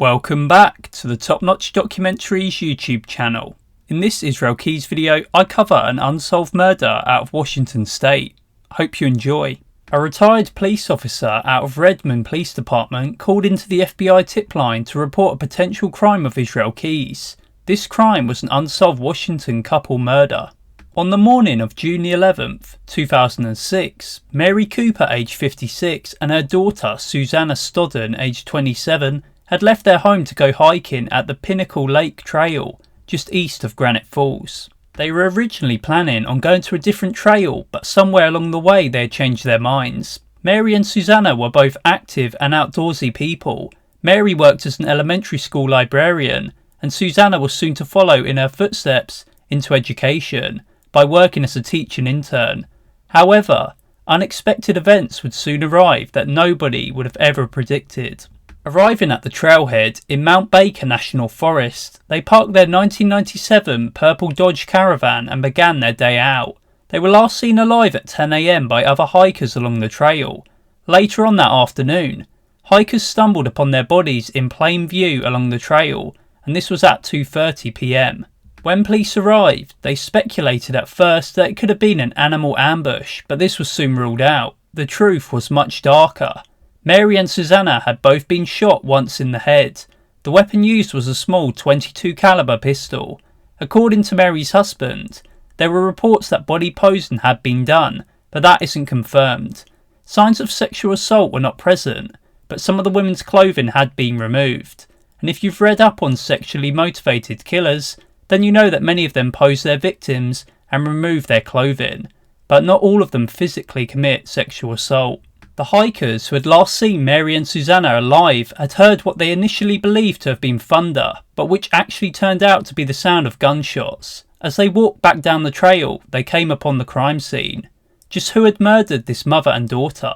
Welcome back to the Top Notch Documentaries YouTube channel. In this Israel Keys video, I cover an unsolved murder out of Washington State. Hope you enjoy. A retired police officer out of Redmond Police Department called into the FBI tip line to report a potential crime of Israel Keys. This crime was an unsolved Washington couple murder. On the morning of June the 11th, 2006, Mary Cooper, aged 56, and her daughter, Susanna Stodden, aged 27, had left their home to go hiking at the Pinnacle Lake Trail, just east of Granite Falls. They were originally planning on going to a different trail, but somewhere along the way they had changed their minds. Mary and Susanna were both active and outdoorsy people. Mary worked as an elementary school librarian, and Susanna was soon to follow in her footsteps into education by working as a teaching intern. However, unexpected events would soon arrive that nobody would have ever predicted. Arriving at the trailhead in Mount Baker National Forest, they parked their 1997 purple Dodge Caravan and began their day out. They were last seen alive at 10 AM by other hikers along the trail. Later on that afternoon, hikers stumbled upon their bodies in plain view along the trail, and this was at 2:30 PM. When police arrived, they speculated at first that it could have been an animal ambush, but this was soon ruled out. The truth was much darker. Mary and Susanna had both been shot once in the head. The weapon used was a small .22 caliber pistol. According to Mary's husband, there were reports that body posing had been done, but that isn't confirmed. Signs of sexual assault were not present, but some of the women's clothing had been removed. And if you've read up on sexually motivated killers, then you know that many of them pose their victims and remove their clothing, but not all of them physically commit sexual assault. The hikers who had last seen Mary and Susanna alive had heard what they initially believed to have been thunder, but which actually turned out to be the sound of gunshots. As they walked back down the trail, they came upon the crime scene. Just who had murdered this mother and daughter?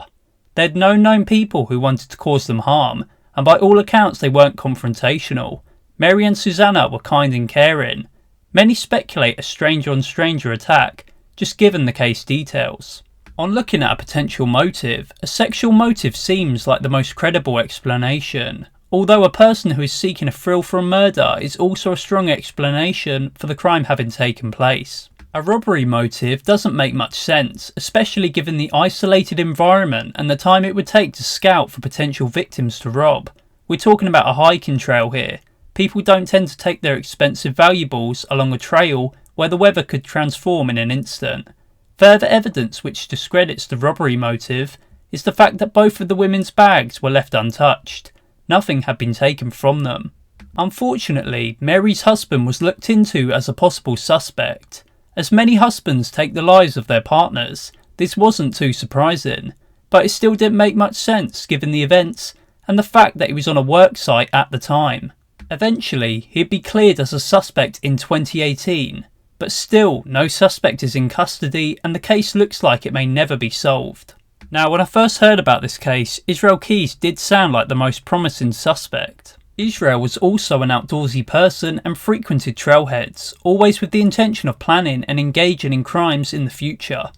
They had no known people who wanted to cause them harm, and by all accounts they weren't confrontational. Mary and Susanna were kind and caring. Many speculate a stranger-on-stranger attack, just given the case details. On looking at a potential motive, a sexual motive seems like the most credible explanation, although a person who is seeking a thrill from murder is also a strong explanation for the crime having taken place. A robbery motive doesn't make much sense, especially given the isolated environment and the time it would take to scout for potential victims to rob. We're talking about a hiking trail here. People don't tend to take their expensive valuables along a trail where the weather could transform in an instant. Further evidence which discredits the robbery motive is the fact that both of the women's bags were left untouched. Nothing had been taken from them. Unfortunately, Mary's husband was looked into as a possible suspect. As many husbands take the lives of their partners, this wasn't too surprising, but it still didn't make much sense given the events and the fact that he was on a work site at the time. Eventually, he'd be cleared as a suspect in 2018. But still, no suspect is in custody and the case looks like it may never be solved. Now, when I first heard about this case, Israel Keys did sound like the most promising suspect. Israel was also an outdoorsy person and frequented trailheads, always with the intention of planning and engaging in crimes in the future.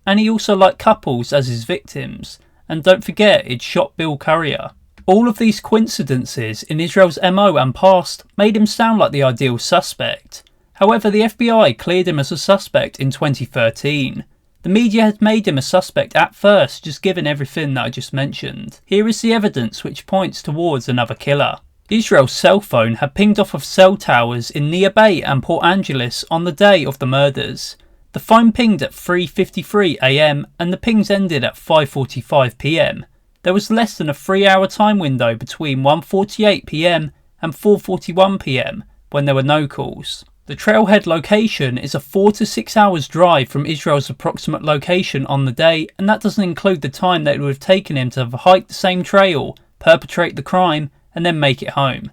And he also liked couples as his victims, and don't forget he'd shot Bill Currier. All of these coincidences in Israel's MO and past made him sound like the ideal suspect. However, the FBI cleared him as a suspect in 2013. The media had made him a suspect at first, just given everything that I just mentioned. Here is the evidence which points towards another killer. Israel's cell phone had pinged off of cell towers in Neah Bay and Port Angeles on the day of the murders. The phone pinged at 3:53 AM and the pings ended at 5:45 PM. There was less than a 3-hour time window between 1:48 PM and 4:41 PM when there were no calls. The trailhead location is a 4 to 6 hours drive from Israel's approximate location on the day, and that doesn't include the time that it would have taken him to have hiked the same trail, perpetrate the crime, and then make it home.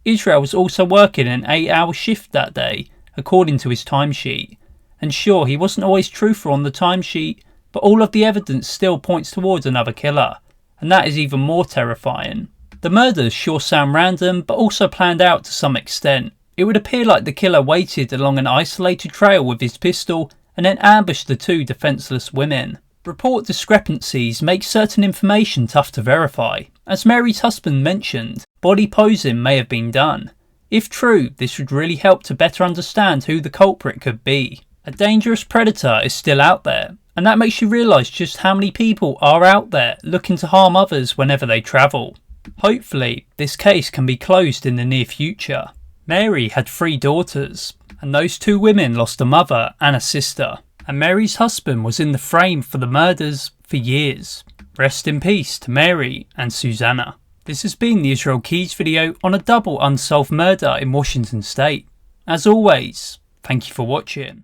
Israel was also working an 8-hour shift that day, according to his timesheet. And sure, he wasn't always truthful on the timesheet, but all of the evidence still points towards another killer, and that is even more terrifying. The murders sure sound random, but also planned out to some extent. It would appear like the killer waited along an isolated trail with his pistol and then ambushed the two defenceless women. Report discrepancies make certain information tough to verify. As Mary's husband mentioned, body posing may have been done. If true, this would really help to better understand who the culprit could be. A dangerous predator is still out there, and that makes you realise just how many people are out there looking to harm others whenever they travel. Hopefully, this case can be closed in the near future. Mary had 3 daughters, and those 2 women lost a mother and a sister. And Mary's husband was in the frame for the murders for years. Rest in peace to Mary and Susanna. This has been the Israel Keys video on a double unsolved murder in Washington State. As always, thank you for watching.